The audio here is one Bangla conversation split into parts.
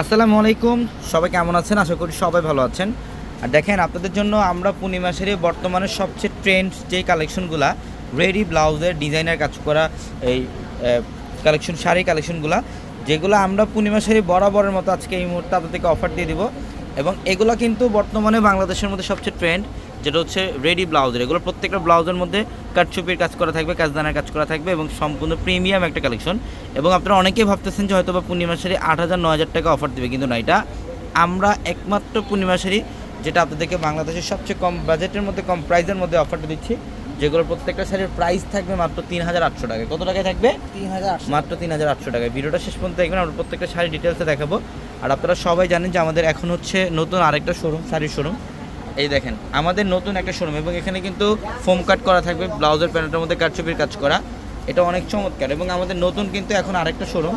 আসসালামু আলাইকুম, সবাই কেমন আছেন? আশা করি সবাই ভালো আছেন। আর দেখেন, আপনাদের জন্য আমরা পূর্ণিমাসেরই বর্তমানে সবচেয়ে ট্রেন্ড যেই কালেকশনগুলা, রেডি ব্লাউজের ডিজাইনের কাজ করা এই কালেকশন, শাড়ি কালেকশনগুলা, যেগুলো আমরা পূর্ণিমাসেরই বরাবরের মতো আজকে এই মুহূর্তে আপনাদেরকে অফার দিয়ে দিব। এবং এগুলো কিন্তু বর্তমানে বাংলাদেশের মধ্যে সবচেয়ে ট্রেন্ড, যেটা হচ্ছে রেডি ব্লাউজের। এগুলো প্রত্যেকটা ব্লাউজের মধ্যে কাটচুপির কাজ করা থাকবে, কাজদানার কাজ করা থাকবে এবং সম্পূর্ণ প্রিমিয়াম একটা কালেকশন। এবং আপনারা অনেকেই ভাবতেছেন যে হয়তো বা পূর্ণিমাসেরই 8,000-9,000 টাকা অফার দেবে, কিন্তু না, এটা আমরা একমাত্র পূর্ণিমাসেরই যেটা আপনাদেরকে বাংলাদেশের সবচেয়ে কম বাজেটের মধ্যে, কম প্রাইসের মধ্যে অফারটা দিচ্ছি, যেগুলোর প্রত্যেকটা শাড়ির প্রাইস থাকবে মাত্র 3,800 টাকায়। কত টাকায় থাকবে? 3,800 মাত্র 3,800 টাকায়। ভিডিওটা শেষ পর্যন্ত দেখবেন, আমরা প্রত্যেকটা শাড়ি ডিটেলসে দেখাবো। আর আপনারা সবাই জানেন যে আমাদের এখন হচ্ছে নতুন আরেকটা শোরুম, শাড়ির শোরুম। এই দেখেন, আমাদের নতুন একটা শোরুম, এবং এখানে কিন্তু ফোম কাট করা থাকবে, ব্লাউজের প্যানেলটার মধ্যে কারচুপির কাজ করা, এটা অনেক চমৎকার। এবং আমাদের নতুন কিন্তু এখন আরেকটা শোরুম,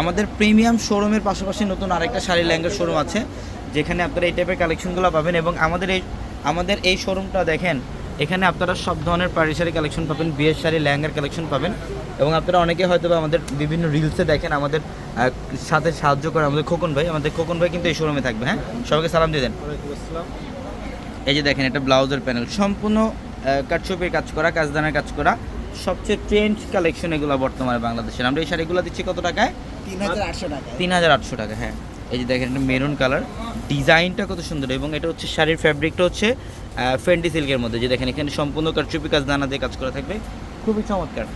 আমাদের প্রিমিয়াম শোরুমের পাশাপাশি নতুন আরেকটা শাড়ি লেহেঙ্গার শোরুম আছে, যেখানে আপনারা এই টাইপের কালেকশনগুলো পাবেন। এবং আমাদের এই শোরুমটা দেখেন, এখানে আপনারা সব ধরনের পাড়ি শাড়ি কালেকশন পাবেন, বিয়ের শাড়ি, লেহেঙ্গার কালেকশন পাবেন। এবং আপনারা অনেকে হয়তো বা আমাদের বিভিন্ন রিলসে দেখেন, আমাদের সাথে সাহায্য করে আমাদের খোকন ভাই কিন্তু এই শোরুমে থাকবে। হ্যাঁ, সবাইকে সালাম দিয়ে দেন। এই যে দেখেন, এটা ব্লাউজের প্যানেল, সম্পূর্ণ কাটছবির কাজ করা, কাজদানের কাজ করা, সবচেয়ে ট্রেন্ড কালেকশন এগুলো বর্তমানে বাংলাদেশের। আমরা এই শাড়িগুলো দিচ্ছি কত টাকায়? 3,800 টাকা। 3,800 টাকা। হ্যাঁ, এই যে দেখেন, এটা মেরুন কালার, ডিজাইনটা কত সুন্দর। এবং এটা হচ্ছে শাড়ির ফ্যাব্রিকটা হচ্ছে ফেন্ডি সিল্কের মধ্যে, যে দেখেন এখানে সম্পূর্ণ কারচুপি কাজ, দানা দিয়ে কাজ করা থাকবে, খুবই চমৎকার।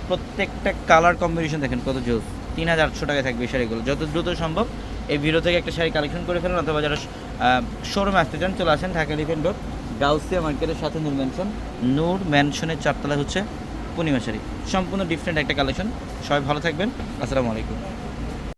প্রত্যেকটা কালার কম্বিনেশন দেখেন কত জোস। 3,800 টাকায় থাকবে এই শাড়িগুলো। যত দ্রুত সম্ভব এই ভিডিও থেকে একটা শাড়ি কালেকশন করে ফেলুন, অথবা যারা শোরুমে আসতে চান চলে আসেন, ঢাকা এলিফ্যান্ট রোড, গাউসিয়া মার্কেটের সাথে নূর ম্যানশনের 4 তলায় হচ্ছে পূর্ণিমা শাড়ি। সম্পূর্ণ ডিফারেন্ট একটা কালেকশন। সবাই ভালো থাকবেন, আসসালামু আলাইকুম।